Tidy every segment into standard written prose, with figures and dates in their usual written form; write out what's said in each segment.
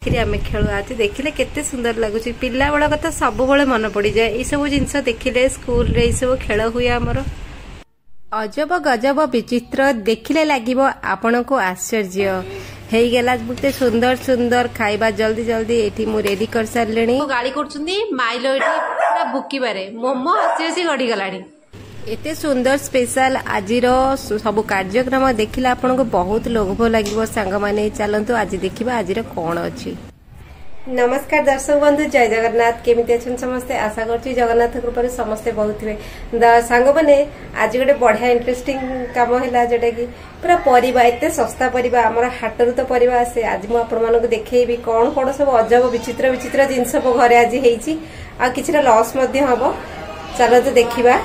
काढ़ी आम खेलु आज देखिले केते सुंदर लगुच पिला बेला कथा सब बड़े मन पड़ जाए ये सब जिनस देखिले स्कूल रे सब खेल हुए आमर अजब गजब विचित्र देखिले लागिबो आपण को आश्चर्य हे गेला बुते सुंदर सुंदर खाइबा जल्दी जल्दी एठी मु रेडी कर सारलेनी गाड़ी करछुंदी माइलो एठी पूरा बुकी बारे मोमो हसी हसी गडी गलानी एते सुंदर स्पेशल आजिरो सब कार्यक्रम देखिला आपण को बहुत लोभ लागिबो सांग माने चलंतु आज देखिबा आजिरो कोन अछि। नमस्कार दर्शक बंधु जय जगन्नाथ केमिति अछन समस्ते आशा करछि जगन्नाथ कृपा समस्ते बहुत थे सांग माने आज गोटे बढ़िया इंटरेस्टिंग काम है जोटा कि पूरा परिबा एते सस्ता परिबा हमर हाटरू तो परिबा आसे आज मु आपण मानको देखैबी कोन कोन सब अजब विचित्र विचित्र जिंस सब घरे आज हेछि आ किछरा लॉस मध्ये हबो चलो तो देखिबा।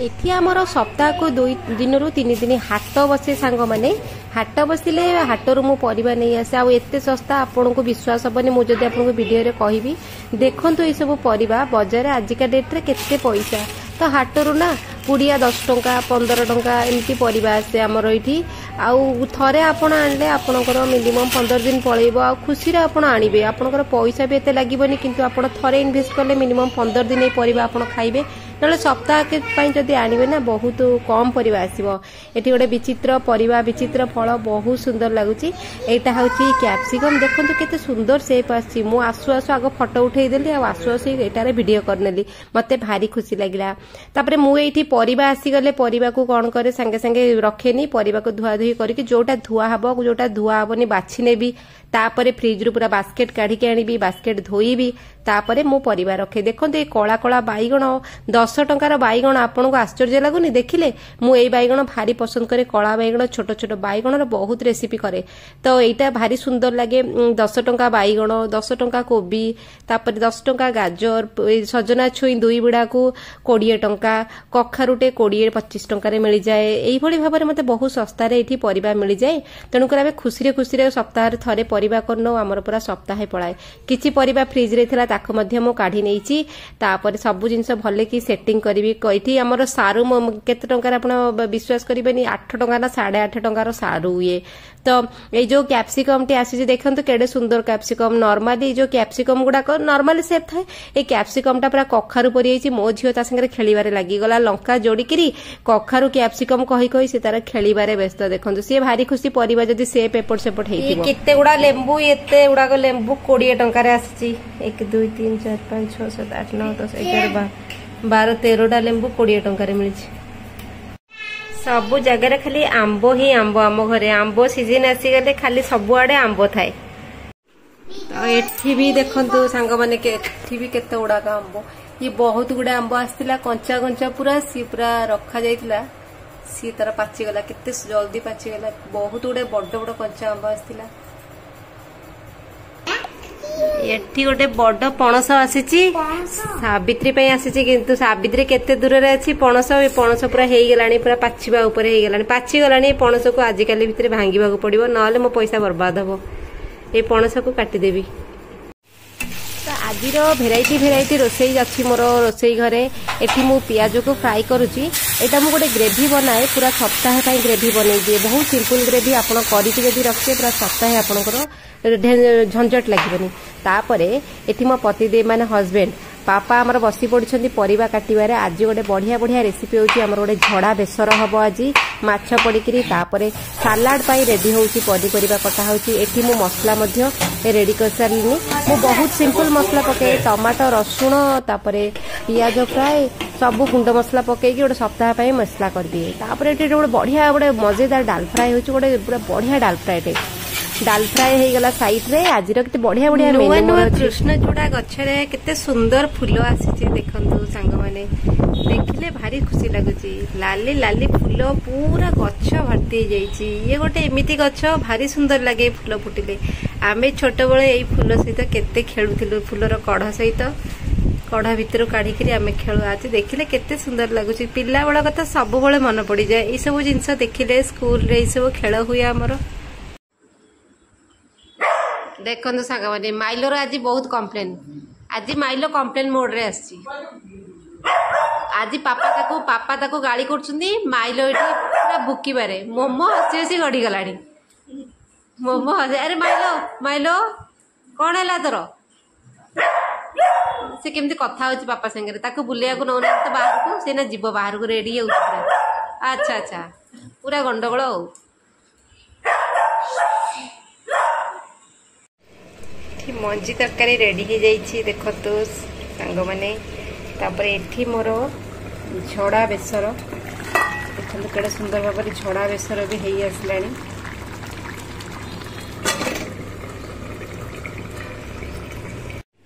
एठी आमर सप्ताह को 2 दिन रु 3 दिन हाट बसे सांग माने हाट बसिले हाटरू मु परिबा नहीं आसे आ एते सस्ता आपन को विश्वास हबनी मु जदी आपन को वीडियो रे कहिबी देखंतु ए सब परिबा बाजार आजिका डेट रे केते पैसा तो हाटरू ना पुड़िया 10 टंका 15 टंका एमती परिबा आसे आमर एठी आउ थरे आपण आनले आपनकर मिनिमम 15 दिन पळेबो आ खुशी रे आपण आनिबे आपनकर पैसा भी एते लागिबनी किंतु आपण थरे इन्वेस्ट करले मिनिमम 15 दिन ए परिबा आपण खाइबे नले सप्ताह के पई जदी आनिबे ना बहुत कम परिबा आसीबो। एठी गोटे विचित्र परिबा विचित्र फल बहुत सुंदर लागुची एटा होची कैप्सिकम देखंतु केते सुंदर शेप आसी मु आसु आसु आगो फोटो उठेई देली आ आसु आसु एटारे वीडियो करनेली मते भारी खुशी लागिला। तापरे मु एठी परिबा आसी गले परिबा को कोन करे संगे संगे रखेनी परिबा को धुआ धुई करके जोटा धुआ हबो जोटा धुआ हबनी बाछि नेबी तापरे फ्रिज रु पूरा बास्केट काढी के आनिबी बास्केट धोईबी तापरे मो परिवार रखे देखो ये कला कला बैगण 10 टंकार बैगण आपन को आश्चर्य लगुनि देखिले मु ए बैगण भारी पसंद करे कला बैगण छोट छोट बैगण बहुत रेसिपी करे तो एटा भारी सुंदर लगे 10 टंका बैगण 10 टंका कोबी तापरे 10 टंका गाजर सजना छुई 2 बिड़ा को 20 टंका कखारुटे 20-25 टंका मिल जाए एई भली भाबरे मते बहुत सस्ता रे एठी परिबा मिल जाए तेणु कर आबे खुशी रे सप्ताह रे थरे परिबा करनो हमर पूरा सप्ताह पळाए किछि परिबा फ्रिज रे थिला ताको मध्य मो काढी नेइची तापर सब जिंस भले की सेटिंग करबी कइठी हमर सारू केते टंका आपण विश्वास करिबेनी 8 टंका ना 8.5 टंका सारू ये तो ए जो कैप्सिकम टी आसी देखंतु केडे सुंदर कैप्सिकम नॉर्मली जो कैप्सिकम गुडा को नॉर्मली सेफ थाए ए कैप्सिकम टा पूरा कखारु परि आइची मो झियो ता संगे खेलिबारे लागि गला लंका जोडी किरी कखारु कैप्सिकम कहि कहि से तार खेलिबारे व्यस्त देखंतु से भारी खुशी परिबा जदी से पेपर सेपट हेइतिबो केते गुडा लेंबू एते गुडा को लेंबू 20 टंका रे आसी 1 2 3 4 5 6 7 8 9 10 11 12 13 टा लेंबू 20 टंका रे मिलछि सबु जगह खाली आंबो ही आंबो आम घरे आंबो सीजन आसी गले खाली सब आड़े आंबो थाए तो एठी भी देखंतु सांग माने के एठी भी केते उडा का आंबो ये बहुत गुडा आंबो आस्तिला कंचा कंचा पूरा सी पूरा रखा जाइतिला सी तार पाची गला केते जल्दी पाची गला बहुत गुडे बड़ बड़ कंचा आंबो आस्तिला एठी गोटे बड़ पणस आसीची सावित्री पे आसीची किंतु सावित्री केते दूर रे अछि पणस पणस पूरा हेई गेलानी पूरा पाछिबा ऊपर हेई गेलानी पाछि गेलानी पणस को आजि काली भितरे भांगीबा को पड़िबो नले मो पैसा बर्बाद हबो ए पणस को काटी देबी। तो आजिरो भेराइटी रोसई अछि मोर रोसई घरे एठी मु पियाज को फ्राई करूची एटा मु गोटे ग्रेवी बनाए पूरा सप्ताह पई ग्रेवी बनै दिए बहुत सिंपल ग्रेवी आपण करी के जदी रखिए पूरा सप्ताह आपनकर झंझट लागबनी तापरे एठी मो पति दे माने हस्बैंड पापा हमर बसी पड़छन्ती परिबा काटिबारे आज गोटे बढ़िया बढ़िया रेसिपी होची हमर गोटे झड़ा बेसर हबो आज माछ पडिकरी तापरे सलाड पाई रेडी होची परिबा कटा होची एठी मु मसला मध्य रेडी कर सारलिनी मु बहुत सिंपल मसला पके टमाटो रसुण तापरे पियाज फ्राई सब गुंड मसला पके गोटे सप्ताह पाई मसला कर दिए तापरे एठी गोटे बढ़िया गोटे मजेदार डाल फ्राई होची गोटे पूरा बढ़िया डाल फ्राई डाल फ्राई हो गला साइड रे आज केते बढ़िया बढ़िया मेनू कृष्ण चूड़ा गछरे केते सुंदर फूल आसी देखंतु सांग माने देखिले भारी खुशी लागुची लाली लाली फूल पूरा गछ भर्ती जाईची ये गोटे एमिति गछ भारी सुंदर लागे फूल फुटिले आमे छोट बळे एई फूल सहित केते खेलुथिलु फूलर कढ़ा सहित कढ़ा भितर काढ़ी करी आमे खेलु आज देखिले केते सुंदर लागुची पिला बेला कथा सब बळे मन पड़ी जाए ए सब जिंस देखिले स्कूल रे ए सब खेल हुए हमर देखो सांग मैंने माइलोर आज बहुत कम्प्लेन आज माइलो कम्प्लेन मोड रे आसी आज पापा ताको गाड़ी कर माइलो ये पूरा बुकी बारे मोमो हसी हसी गड़ी गलानी मोमो अरे माइलो माइलो कौन है तोर से केमती कथा हो पापा सागर ताको बुलिया को नौना तो बाहर को से ना जीव बाहर को रेडी हो अच्छा अच्छा पूरा गंडगोल हो मंजी तरकारी रेडी हो जाइए देख तो सांग मैंने एठी मोर छड़ा बेसर देखो केड़े सुंदर भाव में छड़ा बेसर भी हो आसला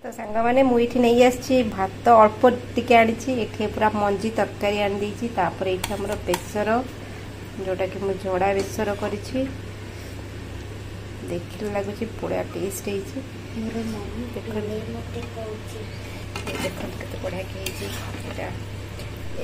तो सांग मैंने मुझे नहीं आसी भात अल्प टिके आनी पूरा मंजी तरकारी आनी आमर बेसर जोटा कि मुझे झड़ा बेसर कर देखिले लगुच पूरा टेस्ट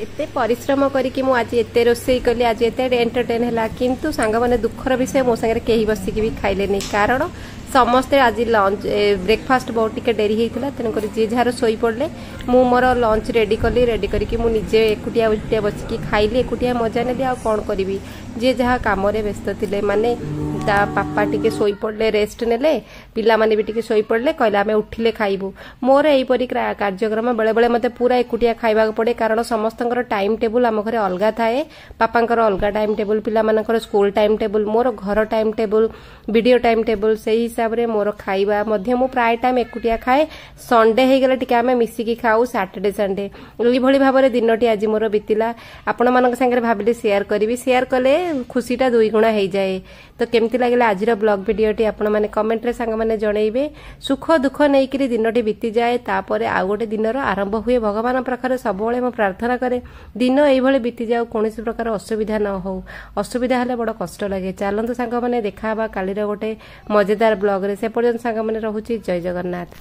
एते परिश्रम करके मु आज एते रोसई कली आज एते एंटरटेन है किंतु सांग मैंने दुखर विषय मो सागर कहीं बसिक भी खाइले नहीं कारण समस्ते आज लंच ब्रेकफास्ट बहुत टिके डेरी होता तेणुक जी जार शोई पड़े मु मोर लंच रेडी कली रेडी करके मु निजे एकुटिया उटिया बसिकी खाइली एकुटिया मजा नेली आ कौन करी जी जहाँ कम व्यस्त थे माने ता पापा टिके शोई पड़े रेस्ट नेले पिला माने भी टिके शोई पड़े कहले आमे उठिले खाइबू मोर एहीपरि कार्यक्रम बेले बेले मते पूरा एकुटिया खाइबा पड़े कारण समस्तंकर टाइम टेबल आम घरे अलग थाए पापांकर अलग टाइम टेबल पिला मानकर स्कूल टाइम टेबल मोर घर time table video time table से हिसाब रे मोर खाइबा मध्य मु प्राय टाइम एकुटिया खाए संडे हे गेला टिके आमे मिसिकी खाऊ सैटरडे संडे एही भली भाबरे दिनटी आज मोर बितिला आपण मानक संगे भाबिले शेयर करबी शेयर कले खुशीटा दुई गुणा हो जाए तो केमती लगे आज ब्लॉग वीडियोटी आपण माने कमेंट रे सांग माने जणैबे सुख दुख नहीं करी दिनटी बीती जाए तापर आउ गोटे दिन आरंभ हुए भगवान पाखरे सबले मो प्रार्थना करे दिन एभले बीती जाऊ कोनोसी प्रकार असुविधा न हो असुविधा हेले बड़ कष्ट लगे चलतु सांग माने देखा काली गोटे मजेदार ब्लॉग रे से पर्यंत सांग माने रहुची जय जगन्नाथ।